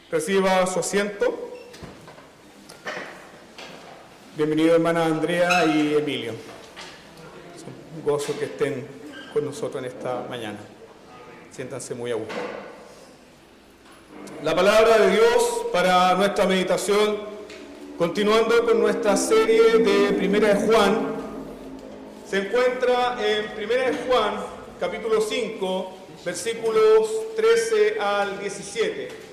Reciba su asiento. Bienvenido hermana Andrea y Emilio. Es un gozo que estén con nosotros en esta mañana. Siéntanse muy a gusto. La palabra de Dios para nuestra meditación, continuando con nuestra serie de Primera de Juan, se encuentra en Primera de Juan, capítulo 5, versículos 13 al 17.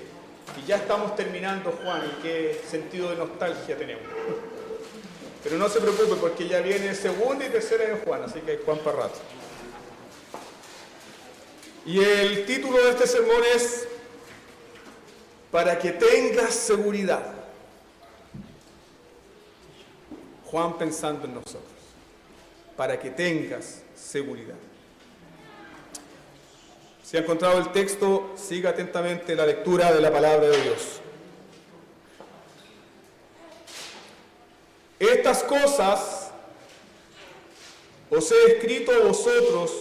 Y ya estamos terminando, Juan, y qué sentido de nostalgia tenemos. Pero no se preocupe, porque ya viene segunda y tercera de Juan, así que hay Juan para rato. Y el título de este sermón es Para que tengas seguridad. Juan pensando en nosotros. Para que tengas seguridad. Si ha encontrado el texto, siga atentamente la lectura de la palabra de Dios. Estas cosas os he escrito a vosotros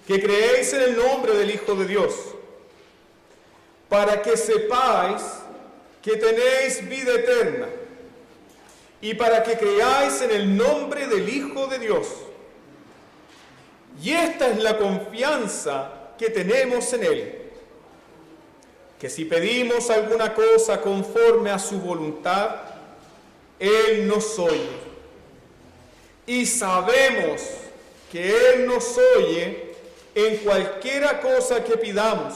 que creéis en el nombre del Hijo de Dios, para que sepáis que tenéis vida eterna, y para que creáis en el nombre del Hijo de Dios. Y esta es la confianza que tenemos en Él, que si pedimos alguna cosa conforme a su voluntad, Él nos oye. Y sabemos que Él nos oye en cualquiera cosa que pidamos.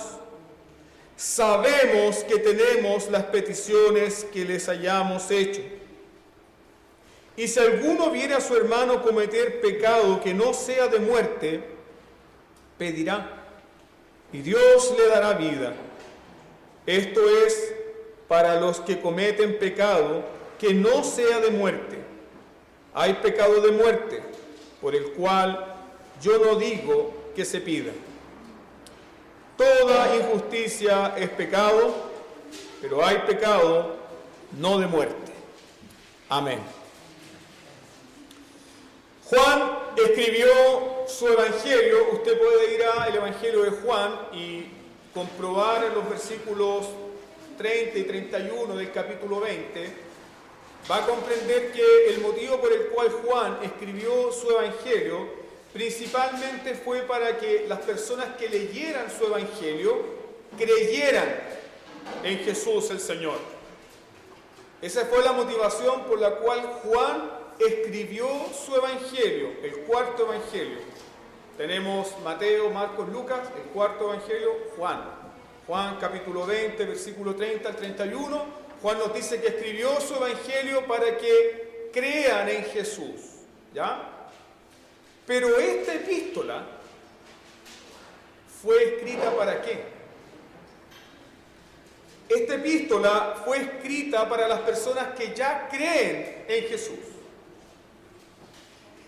Sabemos que tenemos las peticiones que les hayamos hecho. Y si alguno viene a su hermano cometer pecado que no sea de muerte, pedirá, y Dios le dará vida. Esto es para los que cometen pecado que no sea de muerte. Hay pecado de muerte, por el cual yo no digo que se pida. Toda injusticia es pecado, pero hay pecado no de muerte. Amén. Juan escribió su evangelio. Usted puede ir al evangelio de Juan y comprobar en los versículos 30 y 31 del capítulo 20. Va a comprender que el motivo por el cual Juan escribió su evangelio principalmente fue para que las personas que leyeran su evangelio creyeran en Jesús el Señor. Esa fue la motivación por la cual Juan escribió su evangelio, el cuarto evangelio. Tenemos Mateo, Marcos, Lucas, el cuarto evangelio, Juan. Juan capítulo 20, versículo 30 al 31. Juan nos dice que escribió su evangelio para que crean en Jesús. ¿Ya? Pero esta epístola fue escrita ¿para qué? Esta epístola fue escrita para las personas que ya creen en Jesús.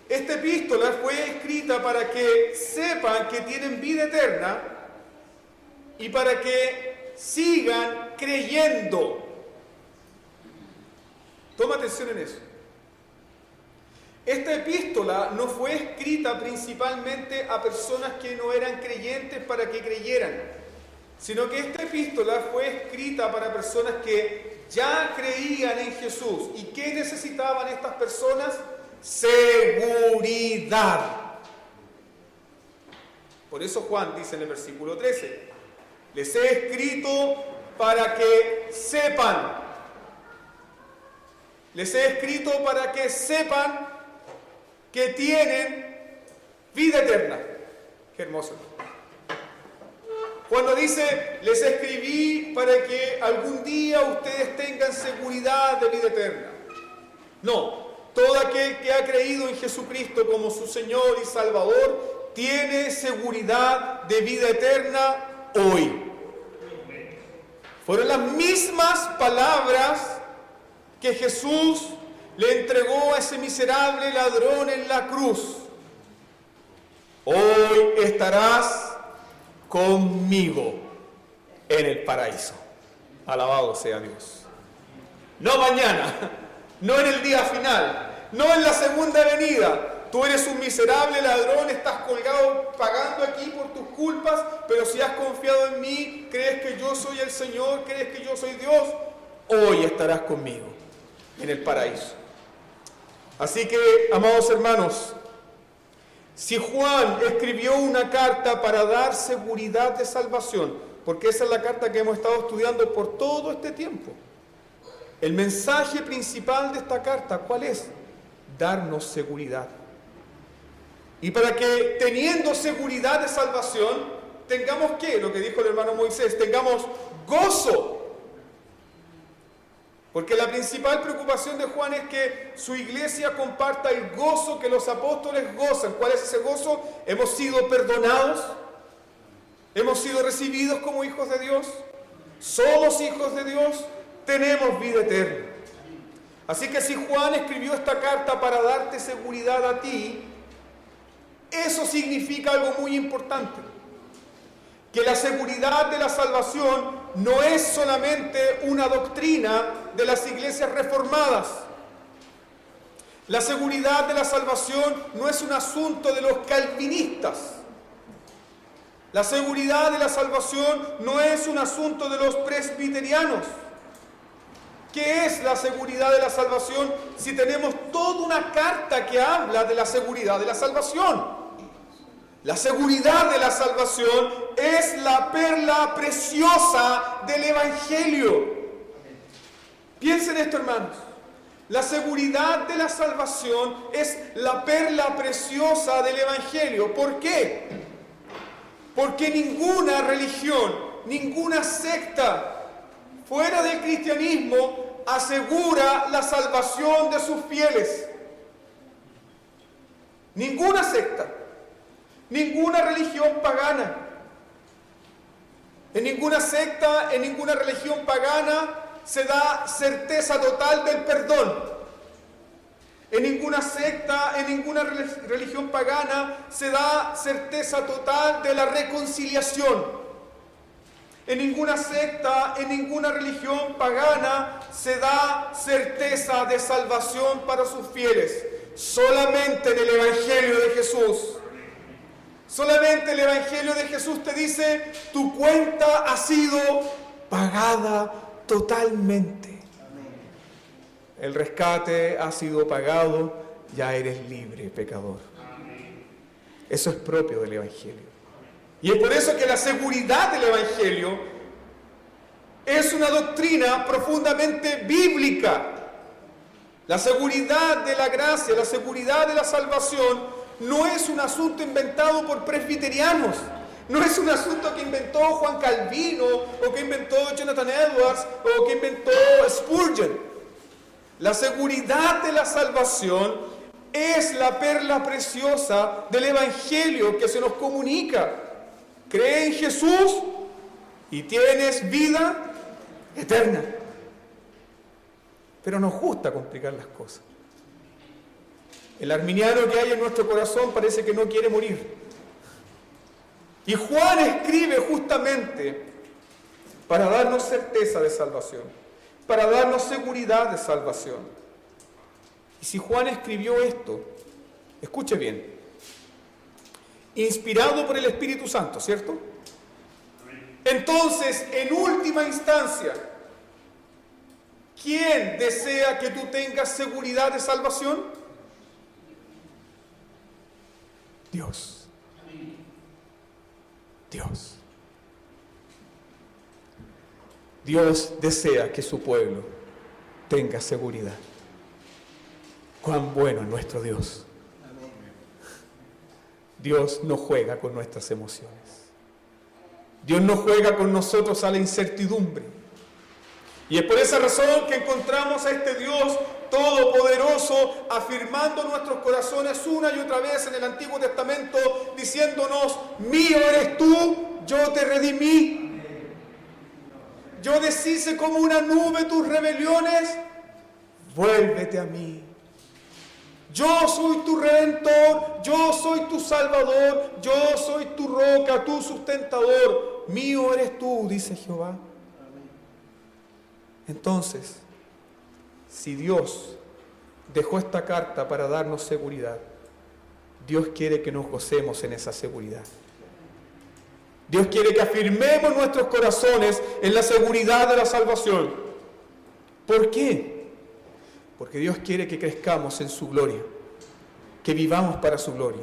Esta epístola fue escrita para que sepan que tienen vida eterna y para que sigan creyendo. Toma atención en eso. Esta epístola no fue escrita principalmente a personas que no eran creyentes para que creyeran, sino que esta epístola fue escrita para personas que ya creían en Jesús. ¿Y qué necesitaban estas personas? Seguridad. Por eso Juan dice en el versículo 13, les he escrito para que sepan. Les he escrito para que sepan que tienen vida eterna. Qué hermoso. Cuando dice, les escribí para que algún día ustedes tengan seguridad de vida eterna. No. Todo aquel que ha creído en Jesucristo como su Señor y Salvador tiene seguridad de vida eterna hoy. Fueron las mismas palabras que Jesús le entregó a ese miserable ladrón en la cruz. Hoy estarás conmigo en el paraíso. Alabado sea Dios. No mañana, no en el día final, no en la segunda venida. Tú eres un miserable ladrón, estás colgado pagando aquí por tus culpas, pero si has confiado en mí, crees que yo soy el Señor, crees que yo soy Dios, hoy estarás conmigo en el paraíso. Así que, amados hermanos, si Juan escribió una carta para dar seguridad de salvación, porque esa es la carta que hemos estado estudiando por todo este tiempo, el mensaje principal de esta carta, ¿cuál es? Darnos seguridad. Y para que, teniendo seguridad de salvación, tengamos ¿qué? Lo que dijo el hermano Moisés, tengamos gozo. Porque la principal preocupación de Juan es que su iglesia comparta el gozo que los apóstoles gozan. ¿Cuál es ese gozo? Hemos sido perdonados, hemos sido recibidos como hijos de Dios, somos hijos de Dios, tenemos vida eterna. Así que si Juan escribió esta carta para darte seguridad a ti, eso significa algo muy importante. Que la seguridad de la salvación no es solamente una doctrina de las iglesias reformadas. La seguridad de la salvación no es un asunto de los calvinistas. La seguridad de la salvación no es un asunto de los presbiterianos. ¿Qué es la seguridad de la salvación si tenemos toda una carta que habla de la seguridad de la salvación? La seguridad de la salvación es la perla preciosa del Evangelio. Piensen esto, hermanos. La seguridad de la salvación es la perla preciosa del Evangelio. ¿Por qué? Porque ninguna religión, ninguna secta fuera del cristianismo asegura la salvación de sus fieles. Ninguna secta. Ninguna religión pagana. En ninguna secta, en ninguna religión pagana se da certeza total del perdón. En ninguna secta, en ninguna religión pagana se da certeza total de la reconciliación. En ninguna secta, en ninguna religión pagana se da certeza de salvación para sus fieles. Solamente en el Evangelio de Jesús. Solamente el Evangelio de Jesús te dice, tu cuenta ha sido pagada totalmente. El rescate ha sido pagado, ya eres libre, pecador. Eso es propio del Evangelio. Y es por eso que la seguridad del Evangelio es una doctrina profundamente bíblica. La seguridad de la gracia, la seguridad de la salvación no es un asunto inventado por presbiterianos, no es un asunto que inventó Juan Calvino, o que inventó Jonathan Edwards, o que inventó Spurgeon. La seguridad de la salvación es la perla preciosa del Evangelio que se nos comunica. Cree en Jesús y tienes vida eterna. Pero nos gusta complicar las cosas. El arminiano que hay en nuestro corazón parece que no quiere morir. Y Juan escribe justamente para darnos certeza de salvación, para darnos seguridad de salvación. Y si Juan escribió esto, escuche bien, inspirado por el Espíritu Santo, ¿cierto? Entonces, en última instancia, ¿quién desea que tú tengas seguridad de salvación? Dios. Dios. Dios desea que su pueblo tenga seguridad. Cuán bueno es nuestro Dios. Dios no juega con nuestras emociones. Dios no juega con nosotros a la incertidumbre. Y es por esa razón que encontramos a este Dios todopoderoso afirmando nuestros corazones una y otra vez en el Antiguo Testamento, diciéndonos, mío eres tú, yo te redimí. Yo deshice como una nube tus rebeliones, vuélvete a mí. Yo soy tu Redentor, yo soy tu Salvador, yo soy tu roca, tu sustentador. Mío eres tú, dice Jehová. Entonces, si Dios dejó esta carta para darnos seguridad, Dios quiere que nos gocemos en esa seguridad. Dios quiere que afirmemos nuestros corazones en la seguridad de la salvación. ¿Por qué? Porque Dios quiere que crezcamos en su gloria, que vivamos para su gloria.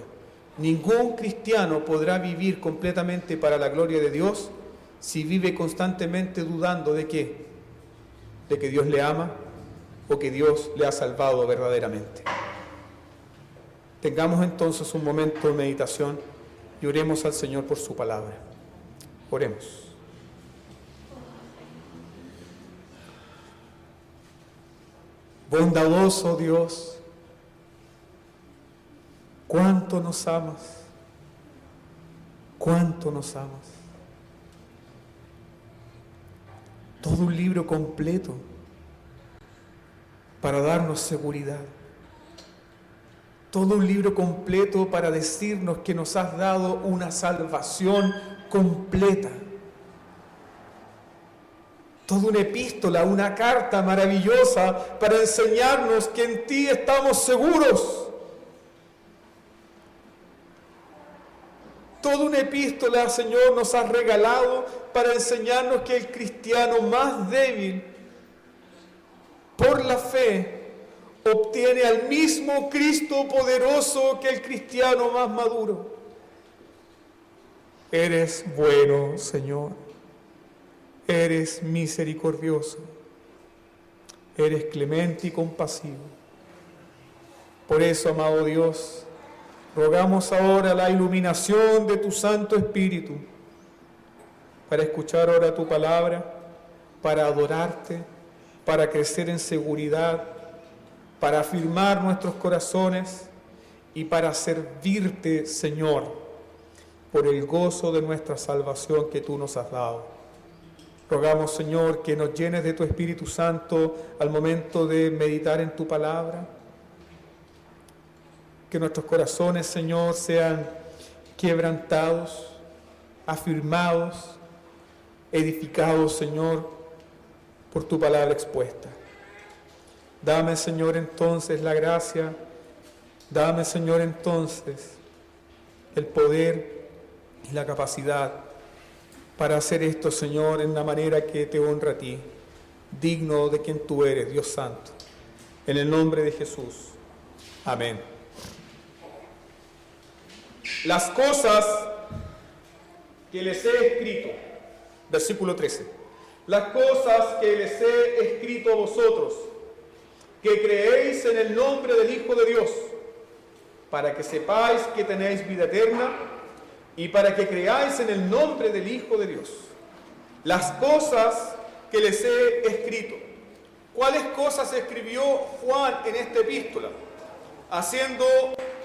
Ningún cristiano podrá vivir completamente para la gloria de Dios si vive constantemente dudando ¿de qué? De que Dios le ama o que Dios le ha salvado verdaderamente. Tengamos entonces un momento de meditación y oremos al Señor por su palabra. Oremos. Bondadoso Dios, cuánto nos amas, cuánto nos amas. Todo un libro completo para darnos seguridad. Todo un libro completo para decirnos que nos has dado una salvación completa. Toda una epístola, una carta maravillosa para enseñarnos que en ti estamos seguros. Toda una epístola, Señor, nos has regalado para enseñarnos que el cristiano más débil, por la fe, obtiene al mismo Cristo poderoso que el cristiano más maduro. Eres bueno, Señor. Eres misericordioso. Eres clemente y compasivo. Por eso, amado Dios, rogamos ahora la iluminación de tu Santo Espíritu para escuchar ahora tu palabra, para adorarte, para crecer en seguridad, para afirmar nuestros corazones y para servirte, Señor, por el gozo de nuestra salvación que tú nos has dado. Rogamos, Señor, que nos llenes de tu Espíritu Santo al momento de meditar en tu palabra. Que nuestros corazones, Señor, sean quebrantados, afirmados, edificados, Señor, por tu palabra expuesta. Dame, Señor, entonces la gracia, dame, Señor, entonces el poder y la capacidad para hacer esto, Señor, en la manera que te honra a ti, digno de quien tú eres, Dios Santo. En el nombre de Jesús. Amén. Las cosas que les he escrito, versículo 13, las cosas que les he escrito a vosotros, que creéis en el nombre del Hijo de Dios, para que sepáis que tenéis vida eterna y para que creáis en el nombre del Hijo de Dios. Las cosas que les he escrito. ¿Cuáles cosas escribió Juan en esta epístola? Haciendo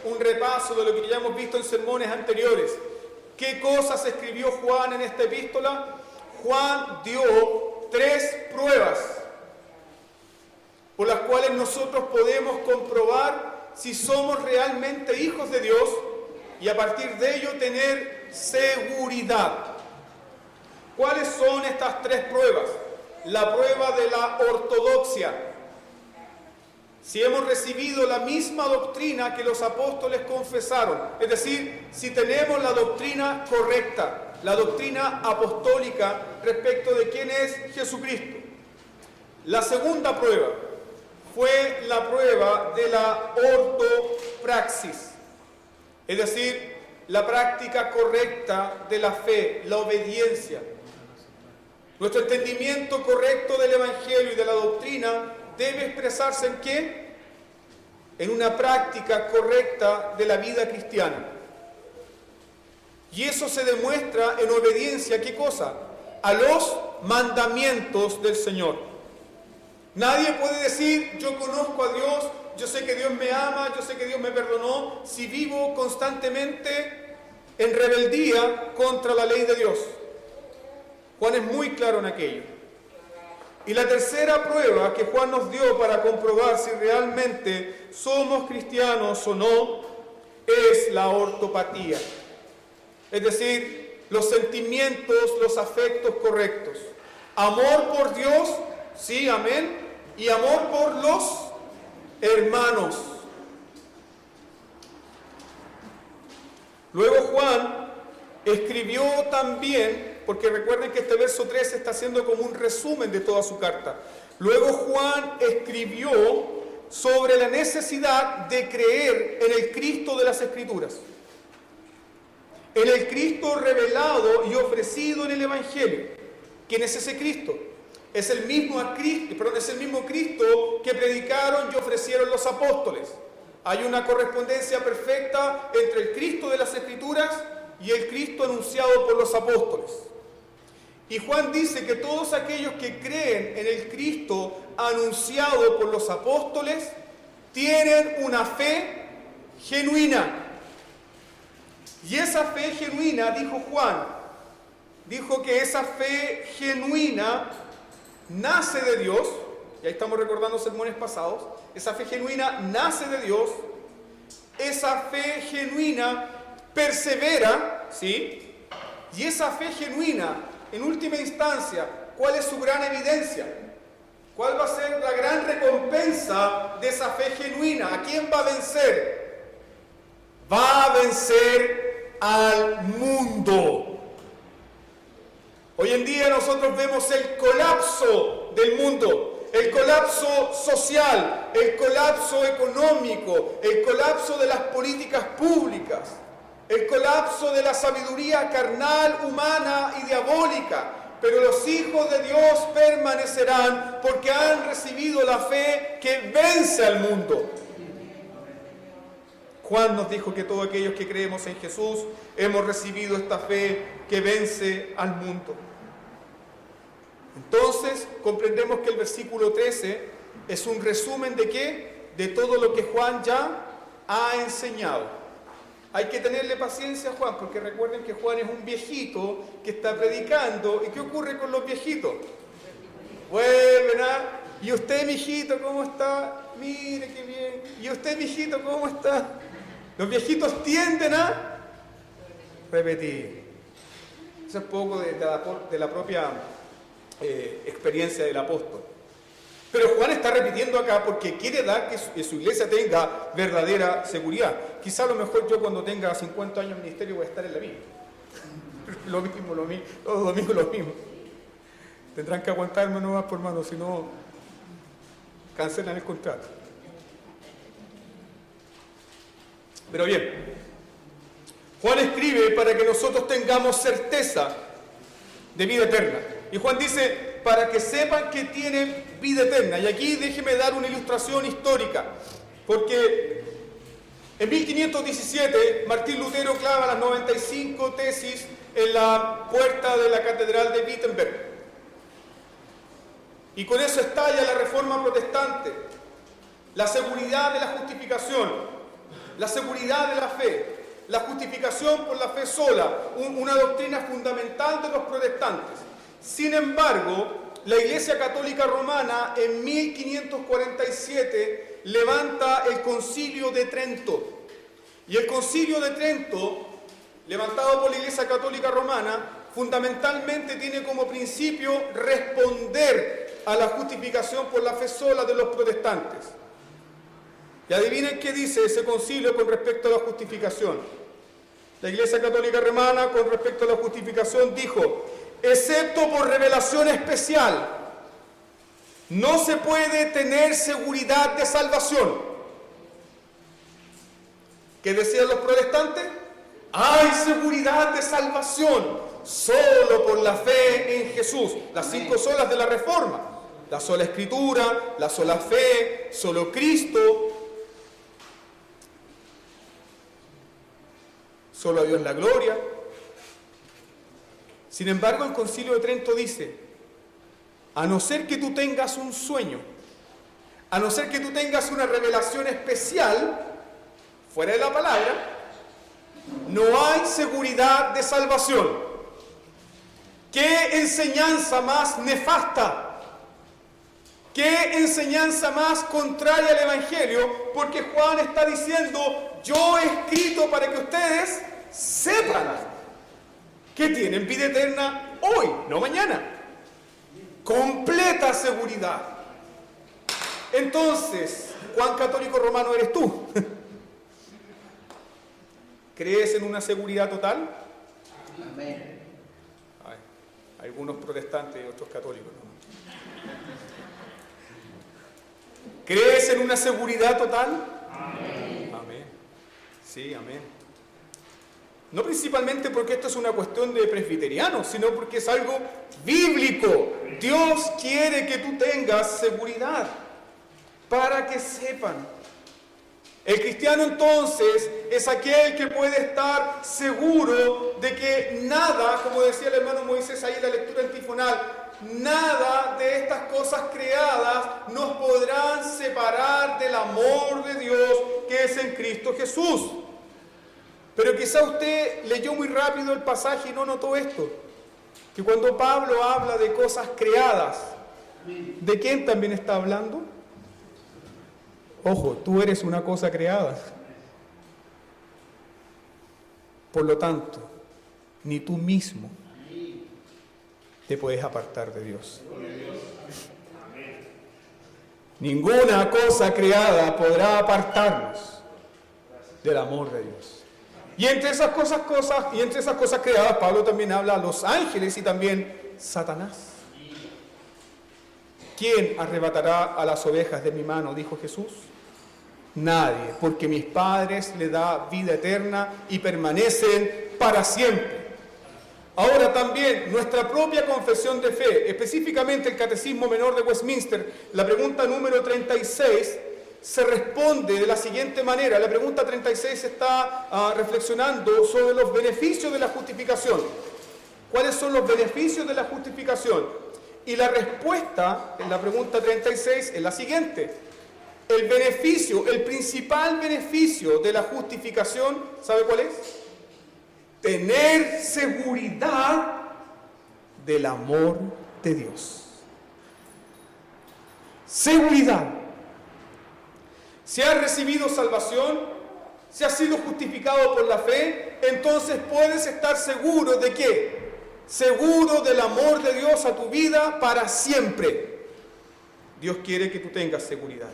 un repaso de lo que ya hemos visto en sermones anteriores. ¿Qué cosas escribió Juan en esta epístola? Juan dio 3 pruebas por las cuales nosotros podemos comprobar si somos realmente hijos de Dios y a partir de ello tener seguridad. ¿Cuáles son estas 3 pruebas? La prueba de la ortodoxia. Si hemos recibido la misma doctrina que los apóstoles confesaron, es decir, si tenemos la doctrina correcta, la doctrina apostólica respecto de quién es Jesucristo. La segunda prueba fue la prueba de la ortopraxis, es decir, la práctica correcta de la fe, la obediencia. Nuestro entendimiento correcto del Evangelio y de la doctrina debe expresarse ¿en qué? En una práctica correcta de la vida cristiana. Y eso se demuestra en obediencia, ¿qué cosa? A los mandamientos del Señor. Nadie puede decir, yo conozco a Dios, yo sé que Dios me ama, yo sé que Dios me perdonó, si vivo constantemente en rebeldía contra la ley de Dios. Juan es muy claro en aquello. Y la tercera prueba que Juan nos dio para comprobar si realmente somos cristianos o no, es la ortopatía. Es decir, los sentimientos, los afectos correctos. Amor por Dios, sí, amén, y amor por los hermanos. Luego Juan escribió también, porque recuerden que este verso 13 está haciendo como un resumen de toda su carta. Luego Juan escribió sobre la necesidad de creer en el Cristo de las Escrituras, en el Cristo revelado y ofrecido en el Evangelio. ¿Quién es ese Cristo? Es el mismo Cristo que predicaron y ofrecieron los apóstoles. Hay una correspondencia perfecta entre el Cristo de las Escrituras y el Cristo anunciado por los apóstoles. Y Juan dice que todos aquellos que creen en el Cristo anunciado por los apóstoles tienen una fe genuina. Y esa fe genuina, dijo Juan, dijo que esa fe genuina nace de Dios, y ahí estamos recordando sermones pasados, esa fe genuina nace de Dios, esa fe genuina persevera, ¿sí? Y esa fe genuina, en última instancia, ¿cuál es su gran evidencia? ¿Cuál va a ser la gran recompensa de esa fe genuina? ¿A quién va a vencer? Va a vencer al mundo. Hoy en día nosotros vemos el colapso del mundo, el colapso social, el colapso económico, el colapso de las políticas públicas, el colapso de la sabiduría carnal, humana y diabólica. Pero los hijos de Dios permanecerán porque han recibido la fe que vence al mundo. Juan nos dijo que todos aquellos que creemos en Jesús hemos recibido esta fe que vence al mundo. Entonces, comprendemos que el versículo 13 es un resumen ¿de qué? De todo lo que Juan ya ha enseñado. Hay que tenerle paciencia a Juan, porque recuerden que Juan es un viejito que está predicando. ¿Y qué ocurre con los viejitos? Vuelven a... ¿Y usted, mijito, cómo está? Mire qué bien. ¿Y usted, mijito, cómo está? Los viejitos tienden a repetir. Eso es poco de la propia experiencia del apóstol. Pero Juan está repitiendo acá porque quiere dar que su iglesia tenga verdadera seguridad. Quizá a lo mejor yo cuando tenga 50 años de ministerio voy a estar en la misma. Lo mismo, todos los domingos lo mismo. Tendrán que aguantarme nomás, por mano, si no cancelan el contrato. Pero bien, Juan escribe para que nosotros tengamos certeza de vida eterna. Y Juan dice, para que sepan que tienen vida eterna. Y aquí déjeme dar una ilustración histórica, porque en 1517 Martín Lutero clava las 95 tesis en la puerta de la catedral de Wittenberg. Y con eso estalla la reforma protestante, la seguridad de la justificación, la seguridad de la fe, la justificación por la fe sola, una doctrina fundamental de los protestantes. Sin embargo, la Iglesia Católica Romana en 1547 levanta el Concilio de Trento. Y el Concilio de Trento, levantado por la Iglesia Católica Romana, fundamentalmente tiene como principio responder a la justificación por la fe sola de los protestantes. Y adivinen qué dice ese concilio con respecto a la justificación. La Iglesia Católica Romana, con respecto a la justificación, dijo: excepto por revelación especial, no se puede tener seguridad de salvación. ¿Qué decían los protestantes? Hay seguridad de salvación solo por la fe en Jesús. Las 5 solas de la Reforma: la sola Escritura, la sola fe, solo Cristo, solo a Dios la gloria. Sin embargo, el Concilio de Trento dice: a no ser que tú tengas un sueño, a no ser que tú tengas una revelación especial, fuera de la palabra, no hay seguridad de salvación. ¿Qué enseñanza más nefasta? ¿Qué enseñanza más contraria al Evangelio? Porque Juan está diciendo: yo he escrito para que ustedes sepan que tienen vida eterna hoy, no mañana. Completa seguridad. Entonces, ¿cuán católico romano eres tú? ¿Crees en una seguridad total? Amén. Hay algunos protestantes y otros católicos, ¿no? ¿Crees en una seguridad total? Amén. Amén. Sí, amén. No principalmente porque esto es una cuestión de presbiterianos, sino porque es algo bíblico. Dios quiere que tú tengas seguridad para que sepan. El cristiano entonces es aquel que puede estar seguro de que nada, como decía el hermano Moisés ahí en la lectura antifonal, nada de estas cosas creadas nos podrán separar del amor de Dios que es en Cristo Jesús. Pero quizá usted leyó muy rápido el pasaje y no notó esto, que cuando Pablo habla de cosas creadas, ¿de quién también está hablando? Ojo, tú eres una cosa creada. Por lo tanto, ni tú mismo te puedes apartar de Dios. Ninguna cosa creada podrá apartarnos del amor de Dios. Y entre esas cosas creadas, Pablo también habla a los ángeles y también Satanás. ¿Quién arrebatará a las ovejas de mi mano?, dijo Jesús. Nadie, porque mis padres le da vida eterna y permanecen para siempre. Ahora también nuestra propia confesión de fe, específicamente el Catecismo Menor de Westminster, la pregunta número 36, se responde de la siguiente manera. La pregunta 36 está reflexionando sobre los beneficios de la justificación. ¿Cuáles son los beneficios de la justificación? Y la respuesta en la pregunta 36 es la siguiente. El principal beneficio de la justificación, ¿sabe cuál es? Tener seguridad del amor de Dios. Seguridad. Si has recibido salvación, si has sido justificado por la fe, entonces puedes estar seguro de ¿qué? Seguro del amor de Dios a tu vida para siempre. Dios quiere que tú tengas seguridad.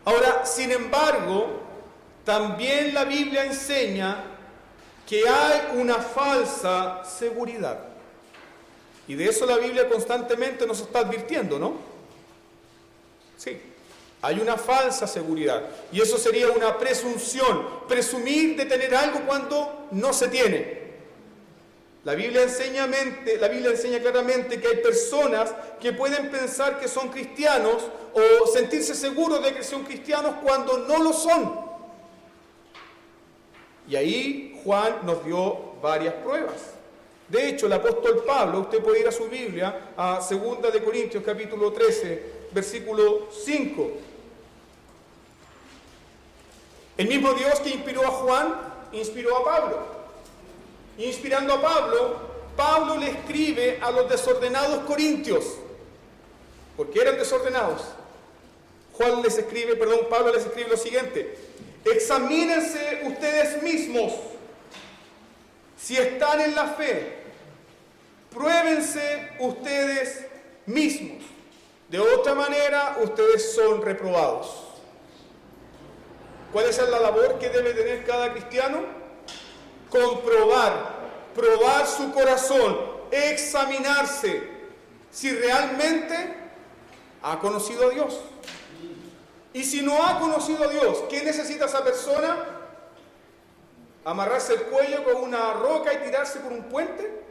Ahora, sin embargo, también la Biblia enseña que hay una falsa seguridad. Y de eso la Biblia constantemente nos está advirtiendo, ¿no? Sí. Hay una falsa seguridad, y eso sería una presunción, presumir de tener algo cuando no se tiene. La Biblia enseña claramente que hay personas que pueden pensar que son cristianos o sentirse seguros de que son cristianos cuando no lo son. Y ahí Juan nos dio varias pruebas. De hecho, el apóstol Pablo, usted puede ir a su Biblia, a 2 de Corintios capítulo 13, versículo 5. El mismo Dios que inspiró a Juan, inspiró a Pablo. Inspirando a Pablo, Pablo le escribe a los desordenados corintios, porque eran desordenados. Pablo les escribe lo siguiente: examínense ustedes mismos si están en la fe, pruébense ustedes mismos, de otra manera ustedes son reprobados. ¿Cuál es la labor que debe tener cada cristiano? Probar su corazón, examinarse si realmente ha conocido a Dios. Y si no ha conocido a Dios, ¿qué necesita esa persona? ¿Amarrarse el cuello con una roca y tirarse por un puente?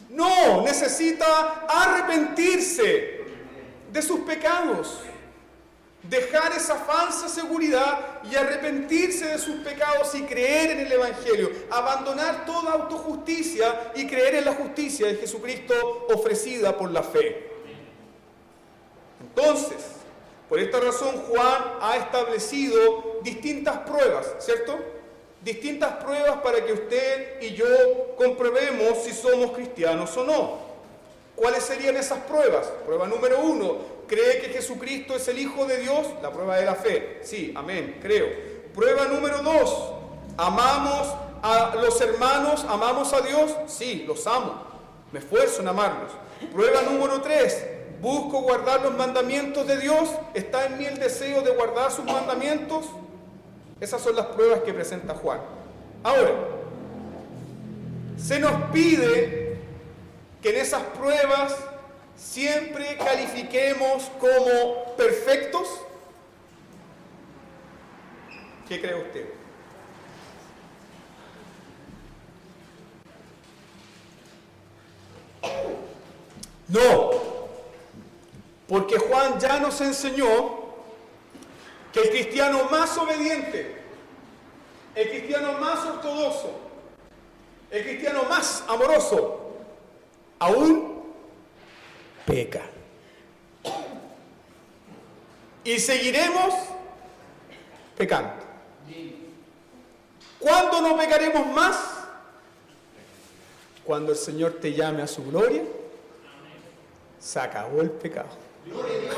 No, necesita arrepentirse de sus pecados. Dejar esa falsa seguridad y arrepentirse de sus pecados y creer en el Evangelio. Abandonar toda autojusticia y creer en la justicia de Jesucristo ofrecida por la fe. Entonces, por esta razón Juan ha establecido distintas pruebas, ¿cierto? Distintas pruebas para que usted y yo comprobemos si somos cristianos o no. ¿Cuáles serían esas pruebas? Prueba número 1. ¿Cree que Jesucristo es el Hijo de Dios? La prueba de la fe. Sí, amén, creo. Prueba número 2. ¿Amamos a los hermanos? ¿Amamos a Dios? Sí, los amo. Me esfuerzo en amarlos. Prueba número 3. ¿Busco guardar los mandamientos de Dios? ¿Está en mí el deseo de guardar sus mandamientos? Esas son las pruebas que presenta Juan. Ahora, se nos pide que en esas pruebas siempre califiquemos como perfectos. ¿Qué cree usted? No, porque Juan ya nos enseñó que el cristiano más obediente, el cristiano más ortodoxo, el cristiano más amoroso, aún peca. Y seguiremos pecando. ¿Cuándo no pecaremos más? Cuando el Señor te llame a su gloria. Se acabó el pecado.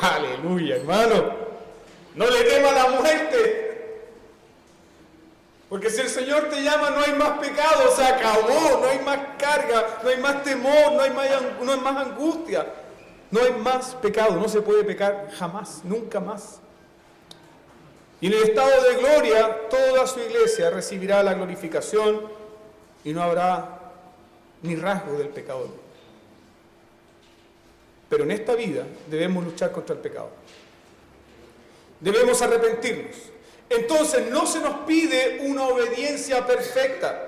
Aleluya, hermano. No le temas a la muerte. Porque si el Señor te llama, no hay más pecado. Se acabó. No hay más carga. No hay más temor. No hay más angustia. No hay más pecado. No se puede pecar jamás. Nunca más. Y en el estado de gloria, toda su iglesia recibirá la glorificación y no habrá ni rasgo del pecado. Pero en esta vida debemos luchar contra el pecado. Debemos arrepentirnos. Entonces no se nos pide una obediencia perfecta,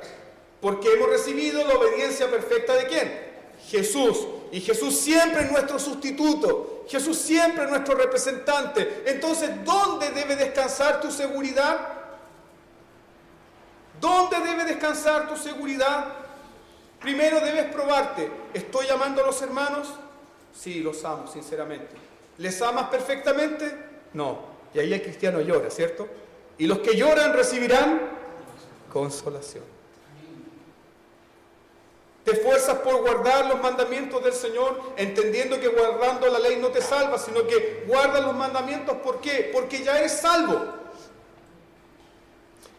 porque hemos recibido la obediencia perfecta ¿de quién? Jesús. Y Jesús siempre es nuestro sustituto. Jesús siempre es nuestro representante. Entonces, ¿dónde debe descansar tu seguridad? ¿Dónde debe descansar tu seguridad? Primero debes probarte. ¿Estoy amando a los hermanos? Sí, los amo, sinceramente. ¿Les amas perfectamente? No. Y ahí el cristiano llora, ¿cierto? Y los que lloran recibirán consolación. Te esfuerzas por guardar los mandamientos del Señor, entendiendo que guardando la ley no te salva, sino que guardas los mandamientos. ¿Por qué? Porque ya eres salvo.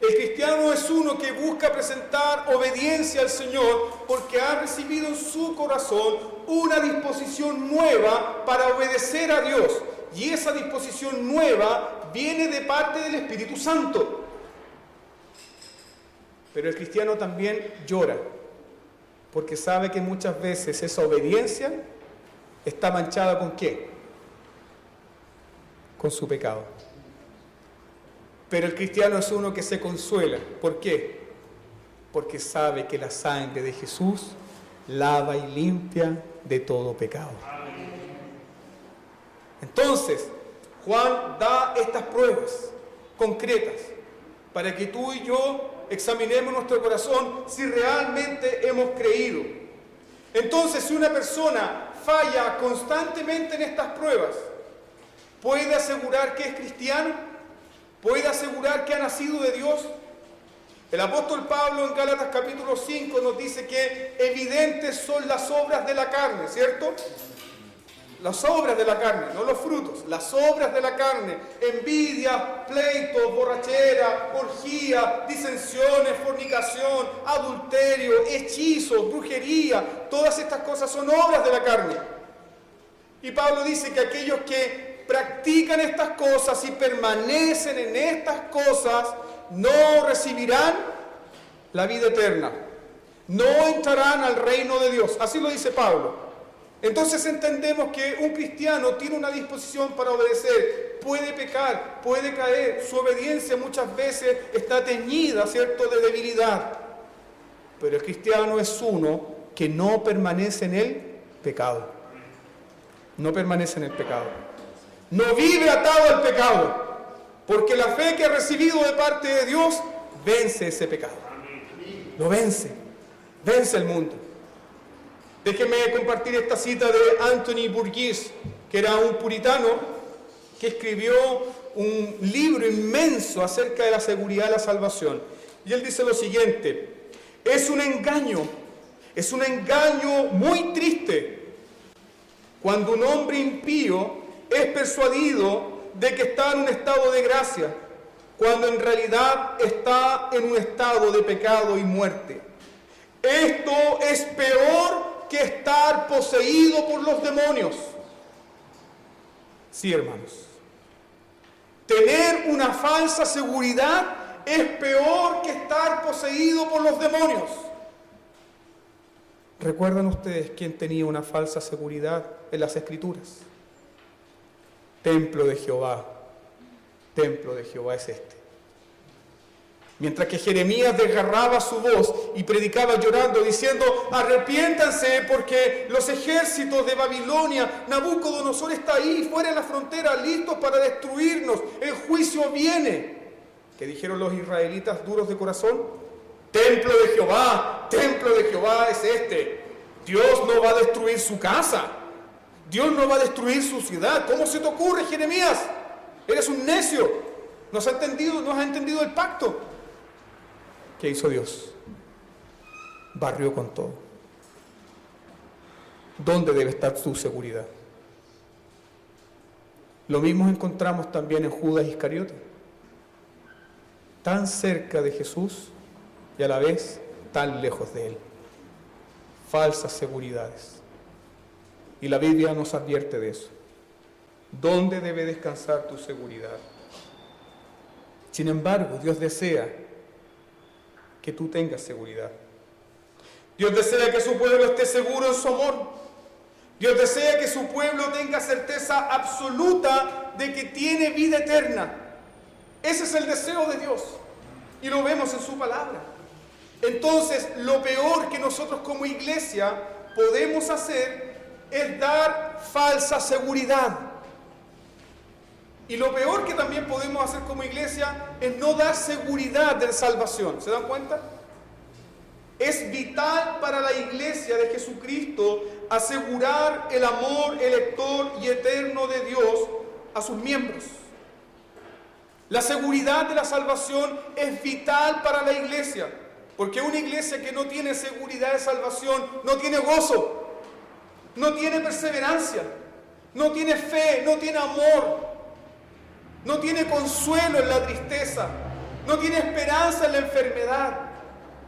El cristiano es uno que busca presentar obediencia al Señor porque ha recibido en su corazón una disposición nueva para obedecer a Dios. Y esa disposición nueva viene de parte del Espíritu Santo. Pero el cristiano también llora porque sabe que muchas veces esa obediencia está manchada ¿con qué? Con su pecado. Pero el cristiano es uno que se consuela. ¿Por qué? Porque sabe que la sangre de Jesús lava y limpia de todo pecado. Entonces, Juan da estas pruebas concretas para que tú y yo examinemos nuestro corazón si realmente hemos creído. Entonces, si una persona falla constantemente en estas pruebas, ¿puede asegurar que es cristiano? ¿Puede asegurar que ha nacido de Dios? El apóstol Pablo en Gálatas capítulo 5 nos dice que evidentes son las obras de la carne, ¿cierto? Las obras de la carne, no los frutos, las obras de la carne: envidia, pleitos, borrachera, orgía, disensiones, fornicación, adulterio, hechizos, brujería. Todas estas cosas son obras de la carne. Y Pablo dice que aquellos que practican estas cosas y permanecen en estas cosas no recibirán la vida eterna, no entrarán al reino de Dios. Así lo dice Pablo. Entonces entendemos que un cristiano tiene una disposición para obedecer, puede pecar, puede caer, su obediencia muchas veces está teñida, ¿cierto?, de debilidad. Pero el cristiano es uno que no permanece en el pecado. No permanece en el pecado. No vive atado al pecado, porque la fe que ha recibido de parte de Dios vence ese pecado. Lo vence el mundo. Déjenme compartir esta cita de Anthony Burgess, que era un puritano que escribió un libro inmenso acerca de la seguridad de la salvación. Y él dice lo siguiente: es un engaño muy triste cuando un hombre impío es persuadido de que está en un estado de gracia, cuando en realidad está en un estado de pecado y muerte. Esto es peor que estar poseído por los demonios. Sí, hermanos. Tener una falsa seguridad es peor que estar poseído por los demonios. ¿Recuerdan ustedes quién tenía una falsa seguridad en las Escrituras? Templo de Jehová es este. Mientras que Jeremías desgarraba su voz y predicaba llorando, diciendo: arrepiéntanse porque los ejércitos de Babilonia, Nabucodonosor está ahí, fuera de la frontera, listos para destruirnos, el juicio viene. ¿Qué dijeron los israelitas duros de corazón? Templo de Jehová es este. Dios no va a destruir su casa, Dios no va a destruir su ciudad. ¿Cómo se te ocurre, Jeremías? Eres un necio, no has entendido el pacto. ¿Qué hizo Dios? Barrió con todo. ¿Dónde debe estar tu seguridad? Lo mismo encontramos también en Judas Iscariote, tan cerca de Jesús y a la vez tan lejos de él. Falsas seguridades. Y la Biblia nos advierte de eso. ¿Dónde debe descansar tu seguridad? Sin embargo, Dios desea que tú tengas seguridad. Dios desea que su pueblo esté seguro en su amor. Dios desea que su pueblo tenga certeza absoluta de que tiene vida eterna. Ese es el deseo de Dios y lo vemos en su palabra. Entonces, lo peor que nosotros como iglesia podemos hacer es dar falsa seguridad. Y lo peor que también podemos hacer como iglesia es no dar seguridad de salvación. ¿Se dan cuenta? Es vital para la iglesia de Jesucristo asegurar el amor elector y eterno de Dios a sus miembros. La seguridad de la salvación es vital para la iglesia, porque una iglesia que no tiene seguridad de salvación no tiene gozo, no tiene perseverancia, no tiene fe, no tiene amor, no tiene consuelo en la tristeza, no tiene esperanza en la enfermedad,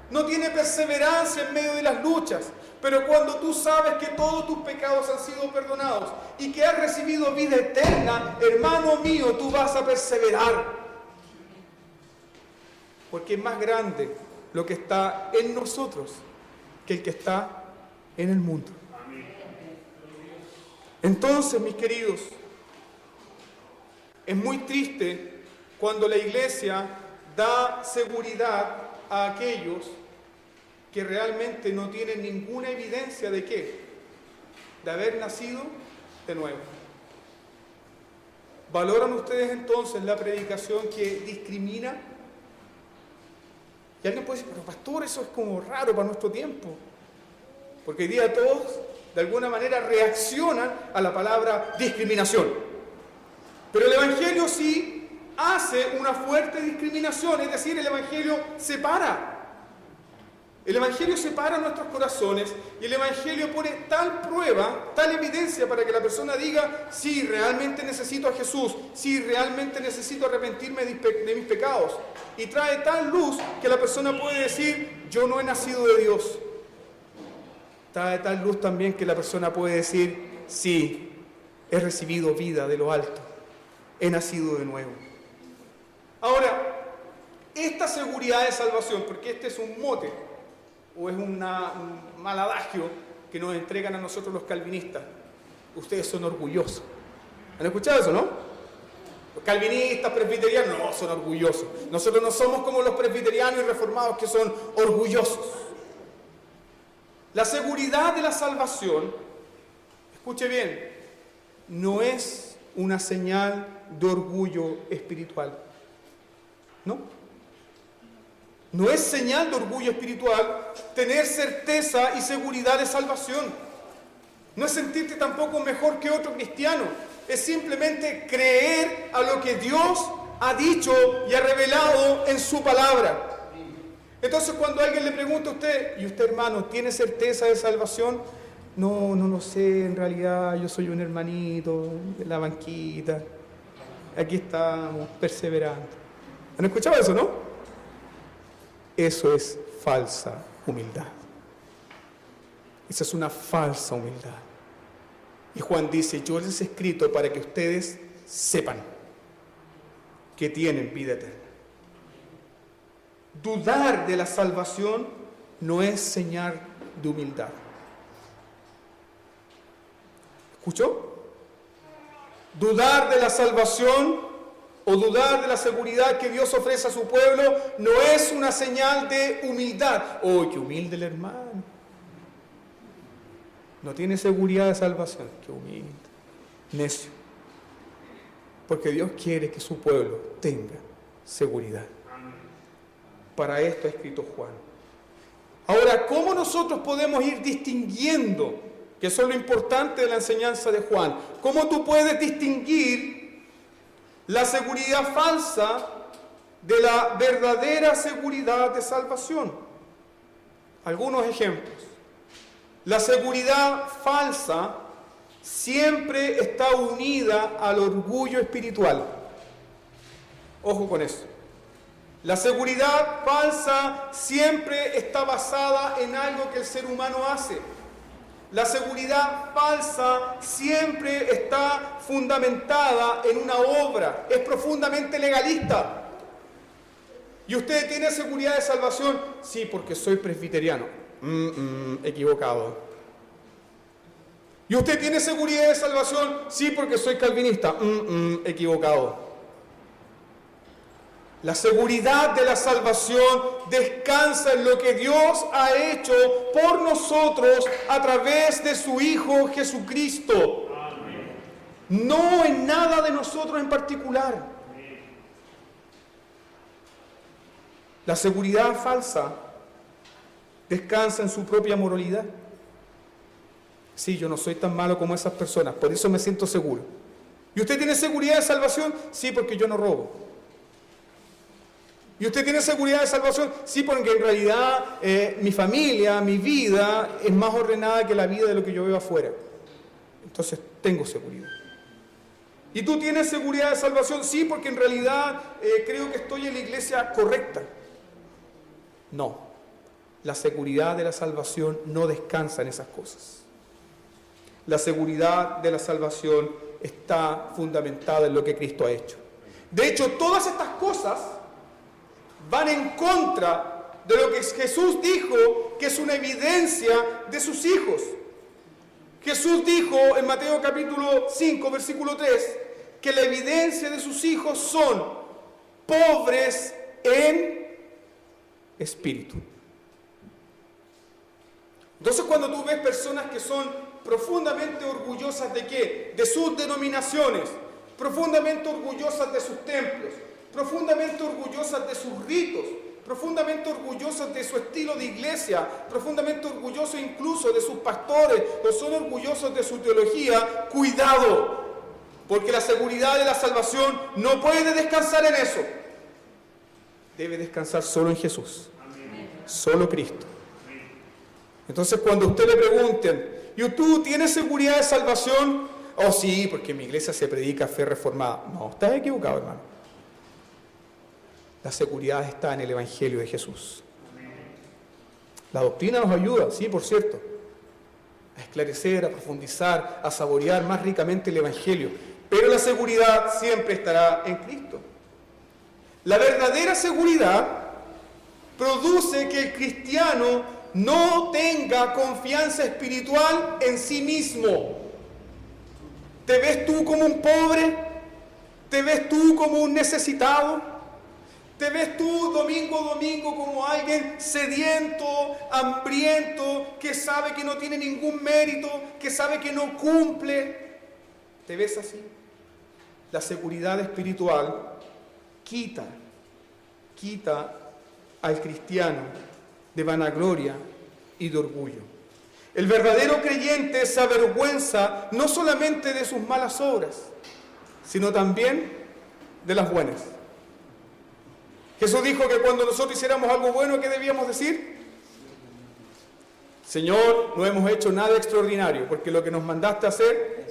no tiene perseverancia en medio de las luchas. Pero cuando tú sabes que todos tus pecados han sido perdonados y que has recibido vida eterna, hermano mío, tú vas a perseverar. Porque es más grande lo que está en nosotros que el que está en el mundo. Entonces, mis queridos, es muy triste cuando la iglesia da seguridad a aquellos que realmente no tienen ninguna evidencia de qué, de haber nacido de nuevo. ¿Valoran ustedes entonces la predicación que discrimina? Y alguien puede decir: pero pastor, eso es como raro para nuestro tiempo. Porque hoy día todos de alguna manera reaccionan a la palabra discriminación. Pero el Evangelio sí hace una fuerte discriminación, es decir, el Evangelio separa. El Evangelio separa nuestros corazones y el Evangelio pone tal prueba, tal evidencia para que la persona diga: sí, realmente necesito a Jesús, sí, realmente necesito arrepentirme de mis pecados. Y trae tal luz que la persona puede decir: yo no he nacido de Dios. Trae tal luz también que la persona puede decir: sí, he recibido vida de lo alto, he nacido de nuevo. Ahora, esta seguridad de salvación, porque este es un mote o es un mal adagio que nos entregan a nosotros los calvinistas: ustedes son orgullosos. ¿Han escuchado eso, no? Los calvinistas, presbiterianos, no, son orgullosos. Nosotros no somos como los presbiterianos y reformados que son orgullosos. La seguridad de la salvación, escuche bien, no es una señal de orgullo espiritual. No. No es señal de orgullo espiritual tener certeza y seguridad de salvación. No es sentirte tampoco mejor que otro cristiano. Es simplemente creer a lo que Dios ha dicho y ha revelado en su palabra. Entonces, cuando alguien le pregunta a usted: ¿y usted, hermano, tiene certeza de salvación? No lo sé, en realidad yo soy un hermanito de la banquita. Aquí estamos, perseverando. ¿Han escuchado eso, no? Eso es falsa humildad. Esa es una falsa humildad. Y Juan dice: yo les he escrito para que ustedes sepan que tienen vida eterna. Dudar de la salvación no es señal de humildad. ¿Escuchó? Dudar de la salvación o dudar de la seguridad que Dios ofrece a su pueblo no es una señal de humildad. ¡Oh, qué humilde el hermano! No tiene seguridad de salvación. ¡Qué humilde! Necio. Porque Dios quiere que su pueblo tenga seguridad. Para esto ha escrito Juan. Ahora, ¿cómo nosotros podemos ir distinguiendo, que eso es lo importante de la enseñanza de Juan? ¿Cómo tú puedes distinguir la seguridad falsa de la verdadera seguridad de salvación? Algunos ejemplos. La seguridad falsa siempre está unida al orgullo espiritual. Ojo con eso. La seguridad falsa siempre está basada en algo que el ser humano hace. La seguridad falsa siempre está fundamentada en una obra, es profundamente legalista. ¿Y usted tiene seguridad de salvación? Sí, porque soy presbiteriano. Equivocado. ¿Y usted tiene seguridad de salvación? Sí, porque soy calvinista. Equivocado. La seguridad de la salvación descansa en lo que Dios ha hecho por nosotros a través de su Hijo Jesucristo. Amén. No en nada de nosotros en particular. Amén. La seguridad falsa descansa en su propia moralidad. Sí, yo no soy tan malo como esas personas, por eso me siento seguro. ¿Y usted tiene seguridad de salvación? Sí, porque yo no robo. ¿Y usted tiene seguridad de salvación? Sí, porque en realidad mi familia, mi vida es más ordenada que la vida de lo que yo veo afuera. Entonces tengo seguridad. ¿Y tú tienes seguridad de salvación? Sí, porque en realidad creo que estoy en la iglesia correcta. No, la seguridad de la salvación no descansa en esas cosas. La seguridad de la salvación está fundamentada en lo que Cristo ha hecho. De hecho, todas estas cosas van en contra de lo que Jesús dijo que es una evidencia de sus hijos. Jesús dijo en Mateo capítulo 5, versículo 3, que la evidencia de sus hijos son pobres en espíritu. Entonces, cuando tú ves personas que son profundamente orgullosas ¿de qué? De sus denominaciones, profundamente orgullosas de sus templos, profundamente orgullosas de sus ritos, profundamente orgullosas de su estilo de iglesia, profundamente orgullosos incluso de sus pastores, o son orgullosos de su teología, cuidado, porque la seguridad de la salvación no puede descansar en eso. Debe descansar solo en Jesús, solo Cristo. Entonces, cuando a usted le pregunten, ¿y tú tienes seguridad de salvación? Oh, sí, porque en mi iglesia se predica fe reformada. No, estás equivocado, hermano. La seguridad está en el Evangelio de Jesús. La doctrina nos ayuda, sí, por cierto, a esclarecer, a profundizar, a saborear más ricamente el Evangelio. Pero la seguridad siempre estará en Cristo. La verdadera seguridad produce que el cristiano no tenga confianza espiritual en sí mismo. ¿Te ves tú como un pobre? ¿Te ves tú como un necesitado? ¿Te ves tú domingo a domingo como alguien sediento, hambriento, que sabe que no tiene ningún mérito, que sabe que no cumple? ¿Te ves así? La seguridad espiritual quita al cristiano de vanagloria y de orgullo. El verdadero creyente se avergüenza no solamente de sus malas obras, sino también de las buenas. Jesús dijo que cuando nosotros hiciéramos algo bueno, ¿qué debíamos decir? Señor, no hemos hecho nada extraordinario, porque lo que nos mandaste a hacer,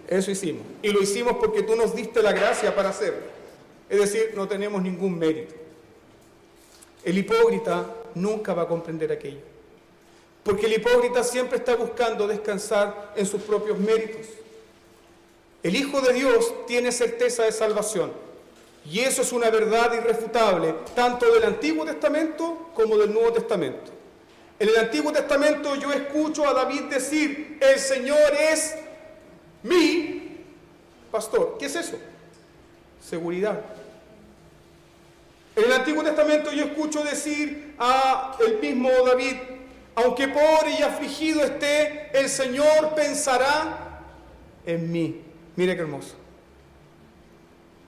eso hicimos. Y lo hicimos porque tú nos diste la gracia para hacerlo. Es decir, no tenemos ningún mérito. El hipócrita nunca va a comprender aquello, porque el hipócrita siempre está buscando descansar en sus propios méritos. El Hijo de Dios tiene certeza de salvación. Y eso es una verdad irrefutable, tanto del Antiguo Testamento como del Nuevo Testamento. En el Antiguo Testamento yo escucho a David decir, el Señor es mi pastor. ¿Qué es eso? Seguridad. En el Antiguo Testamento yo escucho decir a el mismo David, aunque pobre y afligido esté, el Señor pensará en mí. Mire qué hermoso.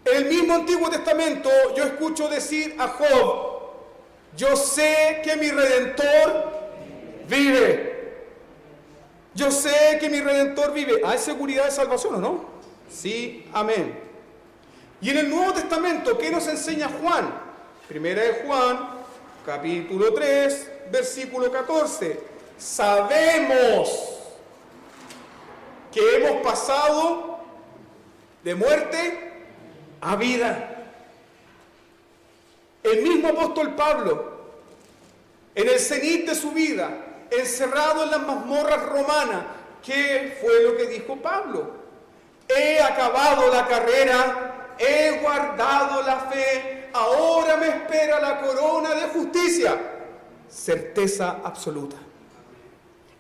En el mismo Antiguo Testamento yo escucho decir a Job, yo sé que mi Redentor vive. Yo sé que mi Redentor vive. ¿Hay seguridad de salvación o no? Sí, amén. Y en el Nuevo Testamento, ¿qué nos enseña Juan? Primera de Juan, capítulo 3, versículo 14. Sabemos que hemos pasado de muerte a vida. El mismo apóstol Pablo, en el cenit de su vida, encerrado en las mazmorras romanas, ¿qué fue lo que dijo Pablo? He acabado la carrera, he guardado la fe, ahora me espera la corona de justicia. Certeza absoluta.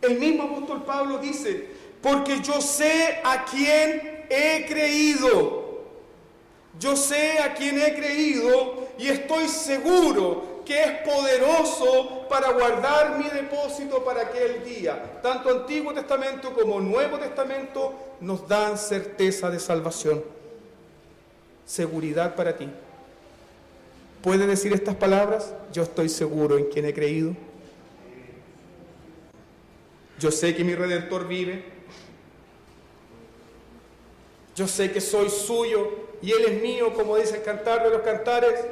El mismo apóstol Pablo dice, porque yo sé a quién he creído. Yo sé a quién he creído y estoy seguro que es poderoso para guardar mi depósito para aquel día. Tanto Antiguo Testamento como Nuevo Testamento nos dan certeza de salvación. Seguridad para ti. ¿Puede decir estas palabras? Yo estoy seguro en quien he creído. Yo sé que mi Redentor vive. Yo sé que soy suyo y Él es mío, como dice el cantar de los cantares.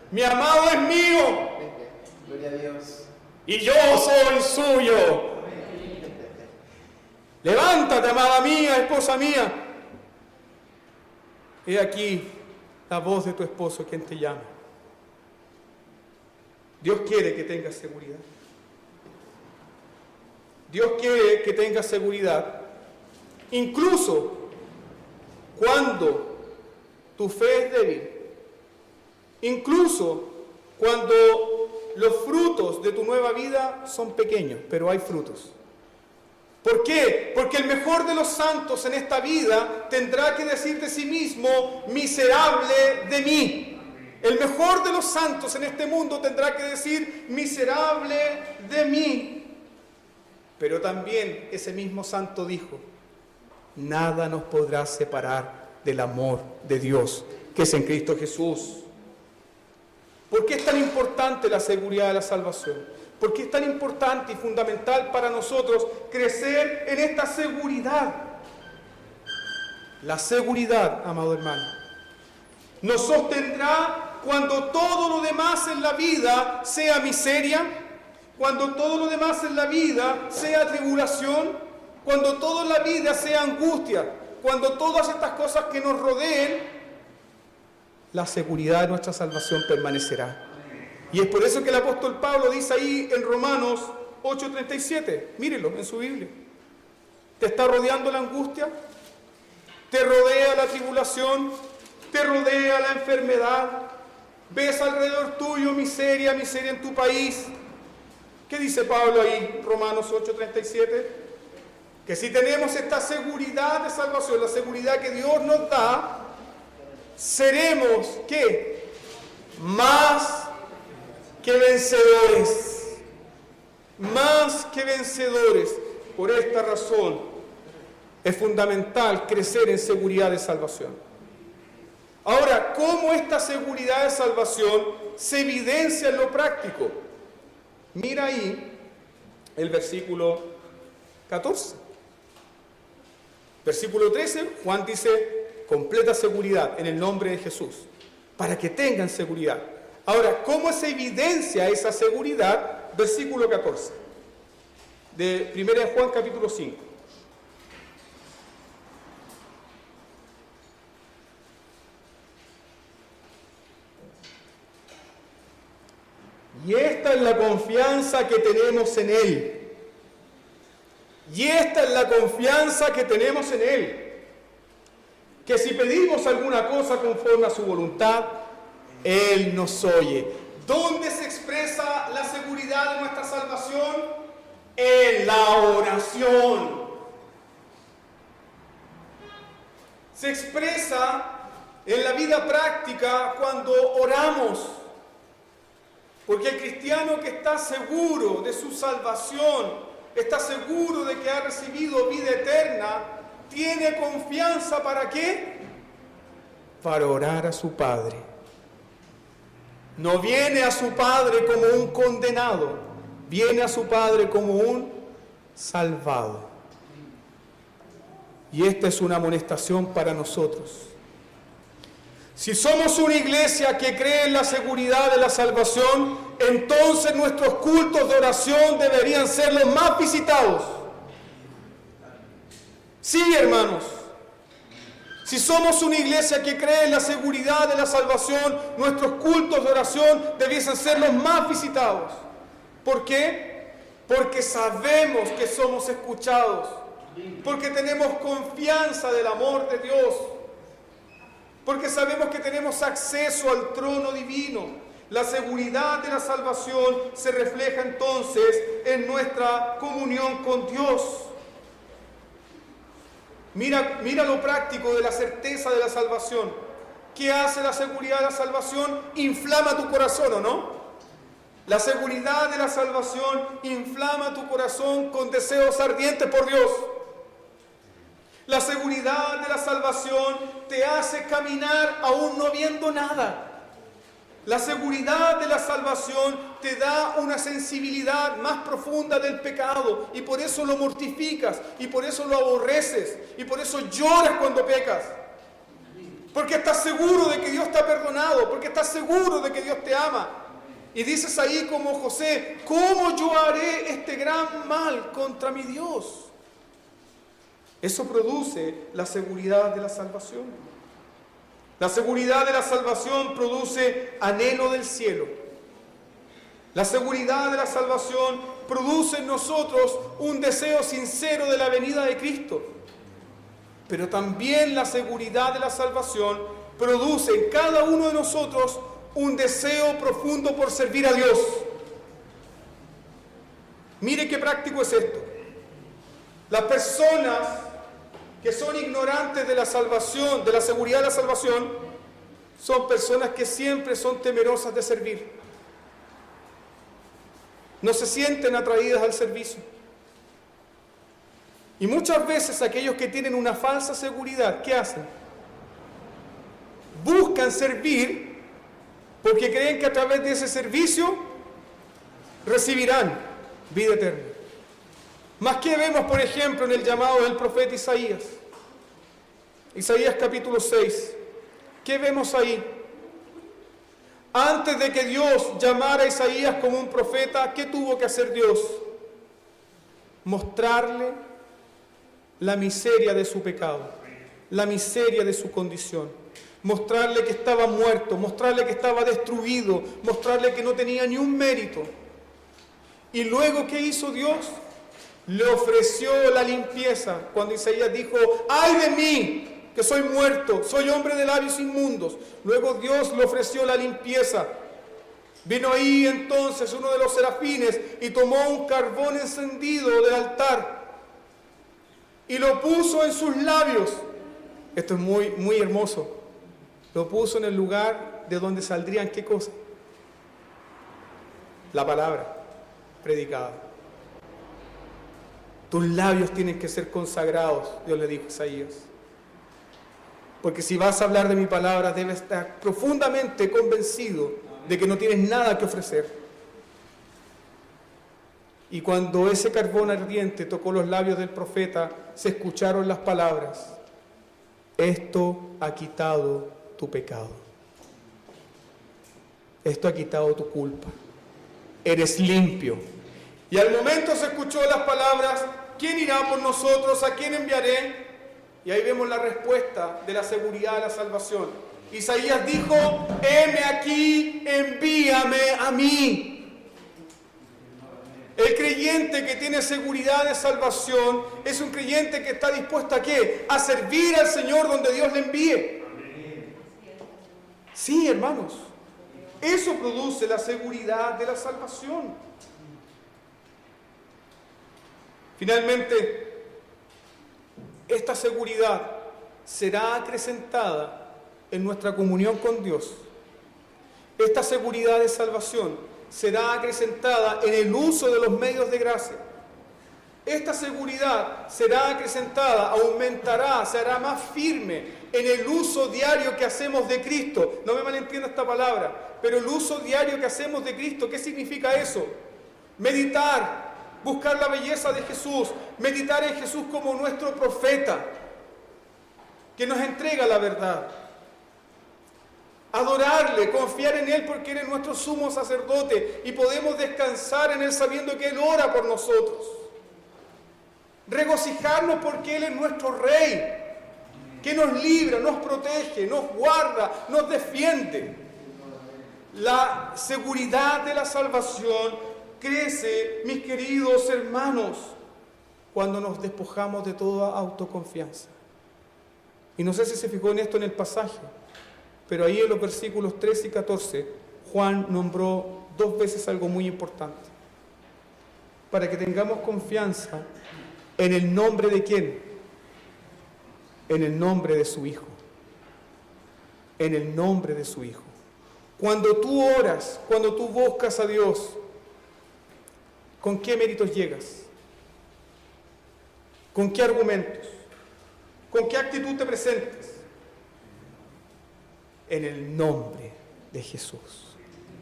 Mi amado es mío. Gloria a Dios. Y yo soy suyo. Levántate, amada mía, esposa mía. He aquí la voz de tu esposo quien te llama. Dios quiere que tengas seguridad. Dios quiere que tengas seguridad. Incluso cuando tu fe es débil. Incluso cuando los frutos de tu nueva vida son pequeños, pero hay frutos. ¿Por qué? Porque el mejor de los santos en esta vida tendrá que decir de sí mismo, miserable de mí. El mejor de los santos en este mundo tendrá que decir, miserable de mí. Pero también ese mismo santo dijo, nada nos podrá separar del amor de Dios, que es en Cristo Jesús. ¿Por qué es tan importante la seguridad de la salvación? ¿Por qué es tan importante y fundamental para nosotros crecer en esta seguridad? La seguridad, amado hermano, nos sostendrá cuando todo lo demás en la vida sea miseria, cuando todo lo demás en la vida sea tribulación, cuando toda la vida sea angustia, cuando todas estas cosas que nos rodeen, la seguridad de nuestra salvación permanecerá. Y es por eso que el apóstol Pablo dice ahí en Romanos 8:37, mírenlo en su Biblia. ¿Te está rodeando la angustia? ¿Te rodea la tribulación? ¿Te rodea la enfermedad? ¿Ves alrededor tuyo miseria, miseria en tu país? ¿Qué dice Pablo ahí, Romanos 8:37? Que si tenemos esta seguridad de salvación, la seguridad que Dios nos da, seremos, ¿qué? Más que vencedores. Más que vencedores. Por esta razón es fundamental crecer en seguridad de salvación. Ahora, ¿cómo esta seguridad de salvación se evidencia en lo práctico? Mira ahí el versículo 14. Versículo 13, Juan dice, completa seguridad en el nombre de Jesús, para que tengan seguridad. Ahora, ¿cómo se evidencia esa seguridad? Versículo 14, de 1 de Juan capítulo 5. Y esta es la confianza que tenemos en Él. Y esta es la confianza que tenemos en Él. Que si pedimos alguna cosa conforme a su voluntad, Él nos oye. ¿Dónde se expresa la seguridad de nuestra salvación? En la oración. Se expresa en la vida práctica cuando oramos. Porque el cristiano que está seguro de su salvación, está seguro de que ha recibido vida eterna, tiene confianza ¿para qué? Para orar a su Padre. No viene a su Padre como un condenado, viene a su Padre como un salvado. Y esta es una amonestación para nosotros. Si somos una iglesia que cree en la seguridad de la salvación, entonces nuestros cultos de oración deberían ser los más visitados. Sí, hermanos. Si somos una iglesia que cree en la seguridad de la salvación, nuestros cultos de oración debiesen ser los más visitados. ¿Por qué? Porque sabemos que somos escuchados. Porque tenemos confianza del amor de Dios. Porque sabemos que tenemos acceso al trono divino. La seguridad de la salvación se refleja entonces en nuestra comunión con Dios. Mira lo práctico de la certeza de la salvación. ¿Qué hace la seguridad de la salvación? Inflama tu corazón, ¿o no? La seguridad de la salvación inflama tu corazón con deseos ardientes por Dios. La seguridad de la salvación te hace caminar aún no viendo nada. La seguridad de la salvación te da una sensibilidad más profunda del pecado y por eso lo mortificas y por eso lo aborreces y por eso lloras cuando pecas. Porque estás seguro de que Dios te ha perdonado, porque estás seguro de que Dios te ama. Y dices ahí como José, ¿cómo yo haré este gran mal contra mi Dios? Eso produce la seguridad de la salvación. La seguridad de la salvación produce anhelo del cielo. La seguridad de la salvación produce en nosotros un deseo sincero de la venida de Cristo. Pero también la seguridad de la salvación produce en cada uno de nosotros un deseo profundo por servir a Dios. Mire qué práctico es esto. Las personas que son ignorantes de la salvación, de la seguridad de la salvación, son personas que siempre son temerosas de servir. No se sienten atraídas al servicio. Y muchas veces aquellos que tienen una falsa seguridad, ¿qué hacen? Buscan servir porque creen que a través de ese servicio recibirán vida eterna. Más que vemos, por ejemplo, en el llamado del profeta Isaías. Isaías capítulo 6. ¿Qué vemos ahí? Antes de que Dios llamara a Isaías como un profeta, ¿qué tuvo que hacer Dios? Mostrarle la miseria de su pecado, la miseria de su condición. Mostrarle que estaba muerto, mostrarle que estaba destruido, mostrarle que no tenía ni un mérito. Y luego, ¿qué hizo Dios? Le ofreció la limpieza cuando Isaías dijo, ¡ay de mí, que soy muerto, soy hombre de labios inmundos! Luego Dios le ofreció la limpieza. Vino ahí entonces uno de los serafines y tomó un carbón encendido del altar y lo puso en sus labios. Esto es muy, muy hermoso. Lo puso en el lugar de donde saldrían, ¿qué cosa? La palabra predicada. Tus labios tienen que ser consagrados, Dios le dijo a Isaías. Porque si vas a hablar de mi palabra, debes estar profundamente convencido de que no tienes nada que ofrecer. Y cuando ese carbón ardiente tocó los labios del profeta, se escucharon las palabras: esto ha quitado tu pecado. Esto ha quitado tu culpa. Eres limpio. Y al momento se escuchó las palabras: ¿quién irá por nosotros? ¿A quién enviaré? Y ahí vemos la respuesta de la seguridad de la salvación. Isaías dijo: heme aquí, envíame a mí. El creyente que tiene seguridad de salvación es un creyente que está dispuesto ¿a qué? A servir al Señor donde Dios le envíe. Sí, hermanos. Eso produce la seguridad de la salvación. Finalmente, esta seguridad será acrecentada en nuestra comunión con Dios. Esta seguridad de salvación será acrecentada en el uso de los medios de gracia. Esta seguridad será acrecentada, aumentará, será más firme en el uso diario que hacemos de Cristo. No me malentienda esta palabra, pero el uso diario que hacemos de Cristo, ¿qué significa eso? Meditar, buscar la belleza de Jesús, meditar en Jesús como nuestro profeta, que nos entrega la verdad. Adorarle, confiar en Él porque Él es nuestro sumo sacerdote y podemos descansar en Él sabiendo que Él ora por nosotros. Regocijarnos porque Él es nuestro Rey, que nos libra, nos protege, nos guarda, nos defiende. La seguridad de la salvación crece, mis queridos hermanos, cuando nos despojamos de toda autoconfianza. Y no sé si se fijó en esto en el pasaje, pero ahí en los versículos 13 y 14, Juan nombró 2 veces algo muy importante. Para que tengamos confianza en el nombre de ¿quién? En el nombre de su Hijo. En el nombre de su Hijo. Cuando tú oras, cuando tú buscas a Dios, ¿con qué méritos llegas? ¿Con qué argumentos? ¿Con qué actitud te presentes? En el nombre de Jesús.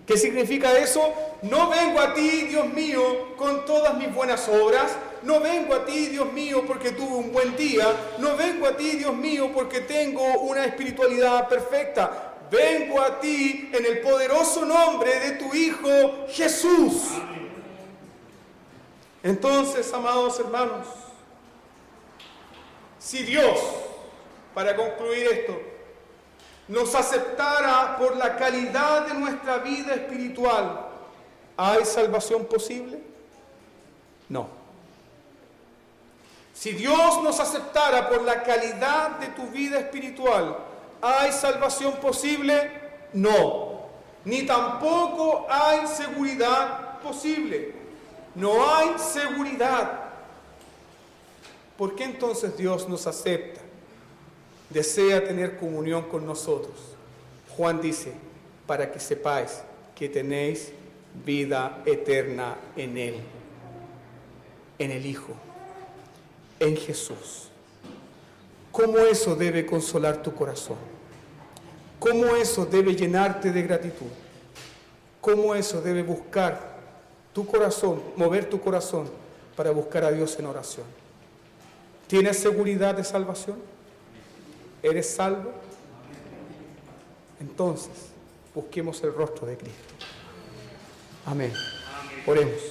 ¿Qué significa eso? No vengo a ti, Dios mío, con todas mis buenas obras. No vengo a ti, Dios mío, porque tuve un buen día. No vengo a ti, Dios mío, porque tengo una espiritualidad perfecta. Vengo a ti en el poderoso nombre de tu Hijo Jesús. Entonces, amados hermanos, si Dios, para concluir esto, nos aceptara por la calidad de nuestra vida espiritual, ¿hay salvación posible? No. Si Dios nos aceptara por la calidad de tu vida espiritual, ¿hay salvación posible? No. Ni tampoco hay seguridad posible. No hay seguridad. ¿Por qué entonces Dios nos acepta? Desea tener comunión con nosotros. Juan dice, para que sepáis que tenéis vida eterna en Él, en el Hijo, en Jesús. ¿Cómo eso debe consolar tu corazón? ¿Cómo eso debe llenarte de gratitud? ¿Cómo eso debe buscar tu corazón, mover tu corazón para buscar a Dios en oración? ¿Tienes seguridad de salvación? ¿Eres salvo? Entonces, busquemos el rostro de Cristo. Amén. Oremos.